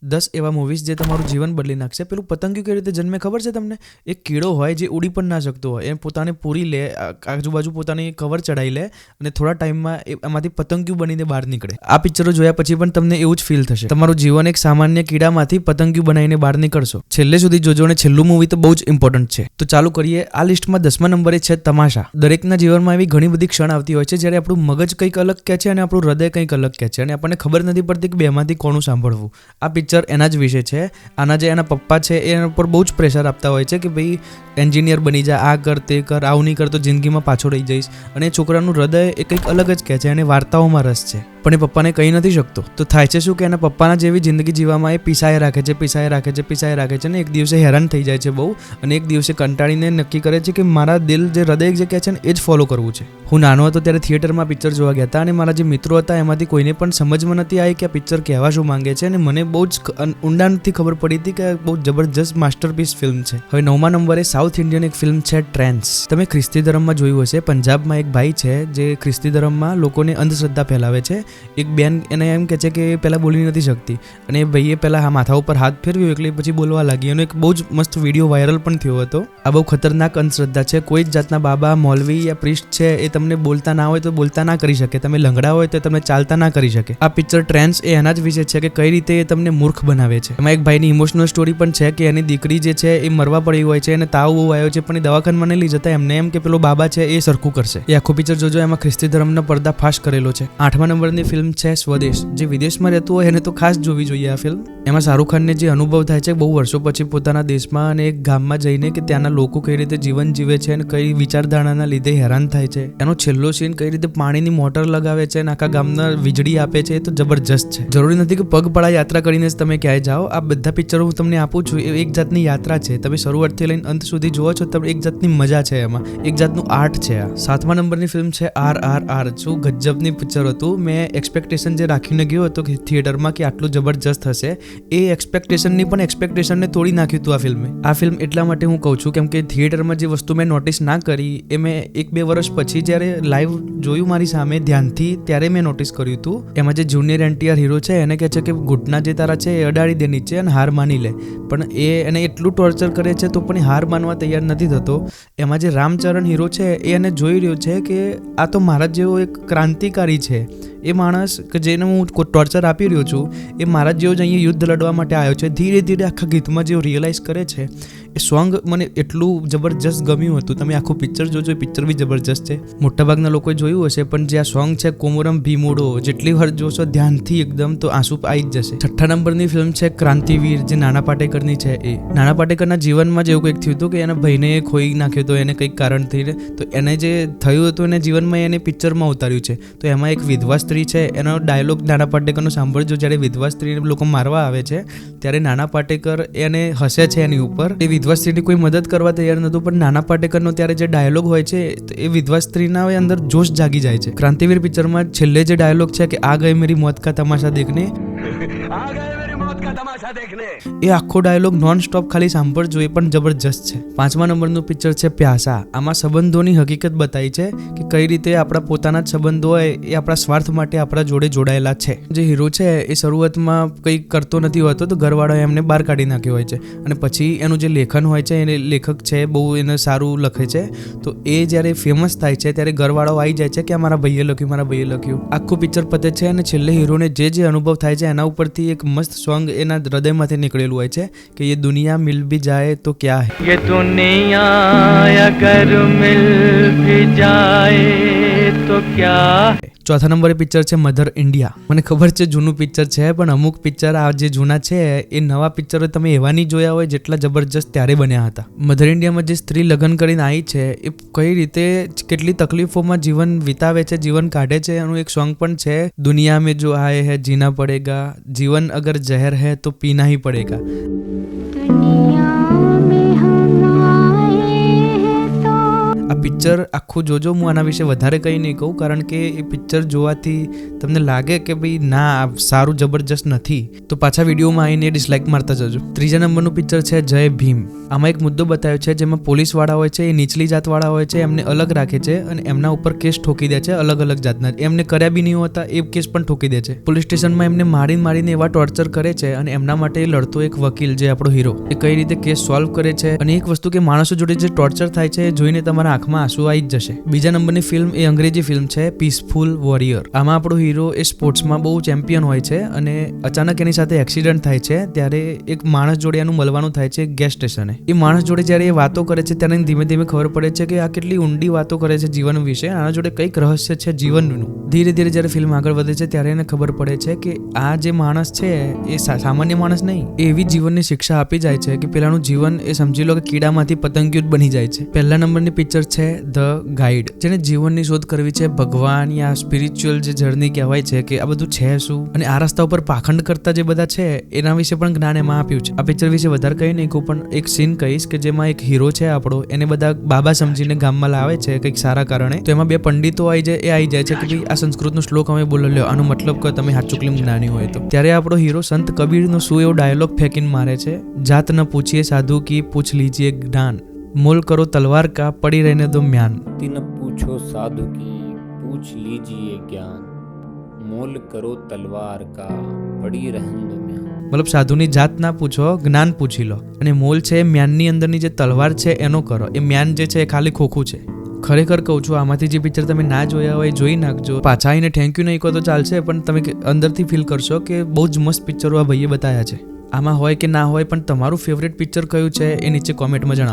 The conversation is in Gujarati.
10 એવા મૂવીઝ જે તમારું જીવન બદલી નાખશે. પેલું પતંગિયું કેવી રીતે જન્મે ખબર છે તમને? એક કીડો હોય જે ઉડી પણ ના શકતો હોય, એ પોતાને પૂરી લે, આજુબાજુ પોતાની કવર ચડાવી લે અને થોડા ટાઈમમાં એમાંથી પતંગિયું બનીને બહાર નીકળે. આ પિક્ચરો જોયા પછી પણ તમને એવું જ ફીલ થશે. તમારું જીવન એક સામાન્ય કીડામાંથી પતંગિયું બનાવીને બહાર નીકળશો. છેલ્લે સુધી જોજો અને છેલ્લું મૂવી તો બહુ જ ઇમ્પોર્ટન્ટ છે. તો ચાલુ કરીએ. આ લિસ્ટમાં 10મા નંબરે છે તમાશા. દરેકના જીવનમાં એવી ઘણી બધી ક્ષણ આવતી હોય છે જ્યારે આપણું મગજ કંઈક અલગ કહે છે અને આપણું હૃદય કંઈક અલગ કહે છે અને આપણને ખબર નથી પડતી કે બેમાંથી કોનું સાંભળવું. આ પિક્ચર એના જ વિશે છે. આના જે એના પપ્પા છે એના પર બહુ જ પ્રેશર આપતા હોય છે કે ભાઈ એન્જિનિયર બની જા, આ કર, તે કર, આવું નહીં કર તો જિંદગીમાં પાછો રહી જઈશ. અને છોકરાનું હૃદય એ કંઈક અલગ જ કહે છે અને વાર્તાઓમાં રસ છે, પણ એ પપ્પાને કહી નથી શકતો. તો થાય છે શું કે એના પપ્પાના જેવી જિંદગી જીવવામાં એ પીસાએ રાખે છે અને એક દિવસે હેરાન થઈ જાય છે બહુ, અને એક દિવસે કંટાળીને નક્કી કરે છે કે મારા દિલ જે હૃદય જે કહે છે ને એ જ ફોલો કરવું છે. હું નાનો હતો ત્યારે થિયેટરમાં પિક્ચર જોવા ગયા હતા અને મારા જે મિત્રો હતા એમાંથી કોઈને પણ સમજમાં નથી આવી કે આ પિક્ચર કહેવા શું માંગે છે, અને મને બહુ જ ઊંડાણથી ખબર પડી હતી કે બહુ જબરજસ્ત માસ્ટરપીસ ફિલ્મ છે. હવે 9મા નંબરે સાઉથ ઇન્ડિયન એક ફિલ્મ છે ટ્રેન્સ. તમે ખ્રિસ્તી ધર્મમાં જોયું હશે. પંજાબમાં એક ભાઈ છે જે ખ્રિસ્તી ધર્મમાં લોકોને અંધશ્રદ્ધા ફેલાવે છે. એક બેન એને એમ કહે છે કે એ પહેલાં બોલી નથી શકતી અને એ ભાઈએ પહેલાં માથા ઉપર હાથ ફેરવ્યો એટલે પછી બોલવા લાગી. એનો એક બહુ જ મસ્ત વિડીયો વાયરલ પણ થયો હતો. આ બહુ ખતરનાક અંધશ્રદ્ધા છે. કોઈ જ જાતના બાબા, મૌલવી યા પ્રિસ્ટ છે એ તમને બોલતા ના હોય તો બોલતા ના કરી શકે, તમે લંગડા હોય તો તમને ચાલતા ના કરી શકે. આ પિક્ચર ટ્રેન્સ એ એના જ વિશે છે કે કઈ રીતે એ તમને મૂર્ખ બનાવે છે. એમાં એક ભાઈની ઇમોશનલ સ્ટોરી પણ છે કે એની દીકરી જે છે એ મરવા પડી હોય છે અને તાવ બહુ આવ્યો છે, પણ એ દવાખાનામાં નહીં લઈ જતા, એમને એમ કે પેલો બાબા છે એ સરખું કરશે. એ આખું પિક્ચર જોજો. એમાં ખ્રિસ્તી ધર્મનો પર્દાફાશ કરેલો છે. 8મા નંબરની ફિલ્મ છે સ્વદેશ. જે વિદેશમાં રહેતું હોય એને તો ખાસ જોવી જોઈએ આ ફિલ્મ. એમાં શાહરૂખ ખાનને જે અનુભવ થાય છે બહુ વર્ષો પછી પોતાના દેશમાં અને એક ગામમાં જઈને કે ત્યાંના લોકો કઈ રીતે જીવન જીવે છે અને કઈ વિચારધારાના લીધે હેરાન થાય છે. એનો છેલ્લો સીન કઈ રીતે પાણીની મોટર લગાવે છે અને આખા ગામના વીજળી આપે છે, એ તો જબરજસ્ત છે. જરૂરી નથી કે પગપાળા યાત્રા કરીને જ તમે ક્યાંય જાઓ. આ બધા પિક્ચરો હું તમને આપું છું એ એક જાતની યાત્રા છે. તમે શરૂઆતથી લઈને અંત સુધી જોવો છો, તમે એક જાતની મજા છે એમાં, એક જાતનું આર્ટ છે આ. 7મા નંબરની ફિલ્મ છે RRR. શું ગજબની પિક્ચર હતું. મેં એક્સપેક્ટેશન જે રાખીને ગયો હતો કે થિયેટરમાં કે આટલું જબરજસ્ત હશે, એ એક્સપેક્ટેશનને તોડી નાખ્યું હતું આ ફિલ્મે. આ ફિલ્મ એટલા માટે હું કહું છું કેમ કે થિયેટરમાં જે વસ્તુ મેં નોટિસ ના કરી એ મેં 1-2 વર્ષ પછી જ્યારે લાઈવ જોયું મારી સામે ધ્યાનથી, ત્યારે મેં નોટિસ કર્યું હતું. એમાં જે જુનિયર NTR હીરો છે એને કહે છે કે ઘૂંટના જે તારા છે એ અડાડી દે નીચે અને હાર માની લે, પણ એ એને એટલું ટોર્ચર કરે છે તો પણ એ હાર માનવા તૈયાર નથી થતો. એમાં જે રામચરણ હીરો છે એ એને જોઈ રહ્યો છે કે આ તો મારા જેવો એક ક્રાંતિકારી છે. એ માણસ કે જેને હું ટોર્ચર આપી રહ્યો છું એ મારા જેવો જ અહીંયા યુદ્ધ લડવા માટે આવ્યો છે. ધીરે ધીરે આખા ગીતમાં જેવું રિયલાઇઝ કરે છે. એ સોંગ મને એટલું જબરજસ્ત ગમ્યું હતું. તમે આખું પિક્ચર જોજો, એ પિક્ચર બી જબરજસ્ત છે. મોટાભાગના લોકોએ જોયું હશે, પણ જે આ સોંગ છે કોમરમ ભીમોડો, જેટલી વાર જોશો ધ્યાનથી એકદમ તો આંસુ આવી જ જશે. 6ઠ્ઠા નંબરની ફિલ્મ છે ક્રાંતિવીર, જે નાના પાટેકરની છે. એ નાના પાટેકરના જીવનમાં જ એવું કંઈક થયું હતું કે એના ભાઈને ખોઈ નાખ્યો હતો એને કંઈક કારણથી. તો એને જે થયું હતું એને જીવનમાં એને પિક્ચરમાં ઉતાર્યું છે. તો એમાં એક વિધવા સ્ત્રી છે, એનો ડાયલોગ નાના પાટેકરનો સાંભળજો. જ્યારે વિધવા સ્ત્રીને લોકો મારવા આવે છે ત્યારે નાના પાટેકર એને હસે છે એની ઉપર. એ વિધવા સ્ત્રીની કોઈ મદદ કરવા તૈયાર નહોતું, પણ નાના પાટેકરનો ત્યારે જે ડાયલોગ હોય છે એ વિધવા સ્ત્રીના અંદર જોશ જાગી જાય છે. ક્રાંતિવીર પિક્ચરમાં છેલ્લે જે ડાયલોગ છે કે આ ગઈ મેરી મોત કા તમાશા દેખને, એ આખો ડાયલોગ નોન સ્ટોપ ખાલી સાંભળજો, એ પણ જબરજસ્ત છે. 5મા નંબરનું પિક્ચર છે પ્યાસા. આમાં સંબંધોની હકીકત બતાવી છે કે કઈ રીતે આપણા પોતાના જ સંબંધો હોય એ આપણા સ્વાર્થ માટે આપણા જોડે જોડાયેલા છે. જે હીરો છે એ શરૂઆતમાં કંઈ કરતો નથી હોતો તો ઘરવાળા એમને બહાર કાઢી નાખ્યો હોય છે, અને પછી એનું જે લેખન હોય છે એને લેખક છે બહુ એને સારું લખે છે. તો એ જ્યારે ફેમસ થાય છે ત્યારે ઘરવાળાઓ આવી જાય છે કે મારા ભાઈએ લખ્યું. આખું પિક્ચર પતે છે અને છેલ્લે હીરોને જે અનુભવ થાય છે એના ઉપરથી એક મસ્ત સોંગ એના હૃદયમાંથી નીકળેલું હોય છે કે ये दुनिया मिल भी जाए तो क्या है, ये दुनिया अगर मिल भी जाए तो क्या है. 4થા નંબરે પિક્ચર છે મધર ઇન્ડિયા. મને ખબર છે જૂનું પિક્ચર છે, પણ અમુક પિક્ચર આ જે જૂના છે એ નવા પિક્ચરો તમે એવા નહીં જોયા હોય જેટલા જબરજસ્ત ત્યારે બન્યા હતા. મધર ઇન્ડિયામાં જે સ્ત્રી લગ્ન કરીને આવી છે એ કઈ રીતે કેટલી તકલીફોમાં જીવન વિતાવે છે, જીવન કાઢે છે. એનું એક સોંગ પણ છે, દુનિયા મેં જો આયે હૈ જીના પડેગા, જીવન અગર જહર હૈ તો પીના ही पड़ेगा. આ પિક્ચર આખું જોજો. હું આના વિશે વધારે કંઈ નહીં કહું, કારણ કે એ પિક્ચર જોવાથી તમને લાગે કે ભાઈ ના આ સારું જબરજસ્ત નથી તો પાછા વિડીયોમાં આવીને ડિસલાઇક મારતા જજો. 3જા નંબરનું પિક્ચર છે જય ભીમ. આમાં એક મુદ્દો બતાવ્યો છે જેમાં પોલીસવાળા હોય છે એ નીચલી જાતવાળા હોય છે, એમને અલગ રાખે છે અને એમના ઉપર કેસ ઠોકી દે છે અલગ અલગ જાતના. એમને કર્યા બી નહીં હોતા એ કેસ પણ ઠોકી દે છે. પોલીસ સ્ટેશનમાં એમને મારીને એવા ટોર્ચર કરે છે અને એમના માટે લડતો એક વકીલ જે આપણો હીરો એ કઈ રીતે કેસ સોલ્વ કરે છે. અને એક વસ્તુ કે માણસો જોડે જે ટોર્ચર થાય છે એ જોઈને તમારા આંખમાં આંસુ આવી જ જશે. બીજા નંબરની ફિલ્મ એ અંગ્રેજી ફિલ્મ છે પીસફુલ વોરિયર. આમાં આપણો હીરો એ સ્પોર્ટ્સમાં બહુ ચેમ્પિયન હોય છે અને અચાનક એની સાથે એક્સિડન્ટ થાય છે. ત્યારે એક માણસ જોડે એનું મળવાનું થાય છે ગેસ સ્ટેશને. એ માણસ જોડે જ્યારે એ વાતો કરે છે ત્યારે ધીમે ધીમે ખબર પડે છે કે આ કેટલી ઊંડી વાતો કરે છે જીવન વિશે, આના જોડે કંઈક રહસ્ય છે જીવનનું. ધીરે ધીરે જ્યારે ફિલ્મ આગળ વધે છે ત્યારે એને ખબર પડે છે કે આ જે માણસ છે એ સામાન્ય માણસ નહીં, એવી જીવનની શિક્ષા આપી જાય છે કે પેલાનું જીવન એ સમજી લો કે કીડામાંથી પતંગિયું બની જાય છે. પહેલા નંબરની પિક્ચર છે ધ ગાઈડ. જેને જીવનની શોધ કરવી છે, ભગવાન યા સ્પિરિચ્યુઅલ જે જર્ની કહેવાય છે કે આ બધું છે શું અને આ રસ્તા ઉપર પાખંડ કરતા જે બધા છે એના વિશે પણ જ્ઞાન એમાં આપ્યું છે. આ પિક્ચર વિશે વધારે કંઈ નહીં કહું, પણ એક સીન કહીશ કે જેમાં એક હીરો છે આપણો, એને બધા બાબા સમજીને ગામમાં લાવે છે કંઈક સારા કારણે. તો એમાં બે પંડિતો આવી જાય છે કે ભાઈ આ સંસ્કૃતનો શ્લોક અમે બોલો લ્યો, આનો મતલબ કે તમે હાચુકલીમ જ્ઞાની હોય તો. ત્યારે આપણો હીરો સંત કબીરનો શું એવો ડાયલોગ ફેંકીને મારે છે, જાત ન પૂછીએ સાધુ કી પૂછ લીજીએ જ્ઞાન, મોલ કરો તલવાર કા પડી રહેને દો म्यान. न पूछो साधु की पूछ लीजिए ज्ञान, मोल करो तलवार का पड़ी रहने दो म्यान. મતલબ સાધુની જાત ના પૂછો, જ્ઞાન પૂછી લો. અને મોલ છે એ મ્યાનની અંદરની જે તલવાર છે એનો કરો. એ મ્યાન જે છે એ ખાલી ખોખું છે. ખરેખર કહું છું, આમાંથી જે પિક્ચર તમે ના જોયા હોય જોઈ નાખજો. પાછા આવીને થેન્ક યુ નહીં કહો તો ચાલશે, પણ તમે અંદરથી ફીલ કરશો કે બહુ જ મસ્ત પિક્ચરો આ ભાઈએ બતાવ્યા છે. આમાં હોય કે ના હોય, પણ તમારું ફેવરેટ પિક્ચર કયું છે એ નીચે કોમેન્ટમાં જણાવો.